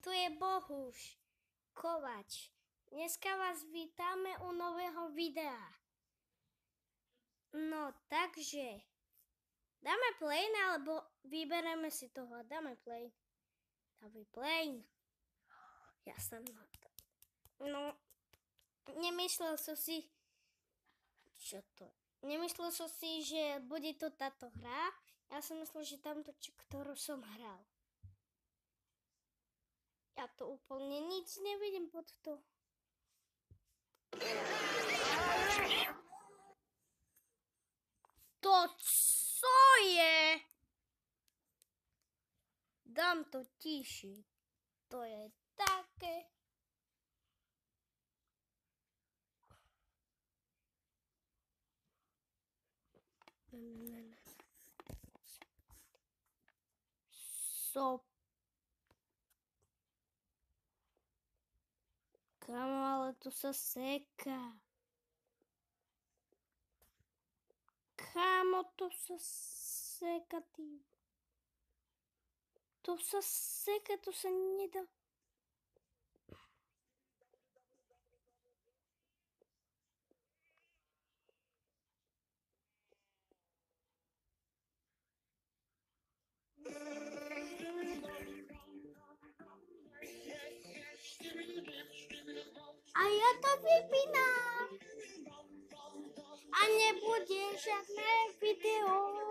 Tu je Bohuš Kovač. Dneska vás vítame u nového videa. No, takže dáme play, alebo vybereme si toho. Dáme play. Dáme play. Ja som na to. No, nemyslel som si, Nemyslel som si, že bude to táto hra. Ja som myslel, že tamto, ktorú som hral. Ja to úplne nič nevidím pod to. To co je? Dám to tiši. To je také. Kamo, ale tu sa seká. Kámo, to sa seká, ty. To sa seká, to sa nedá. A ja to vypínam. A nebude žiadne video.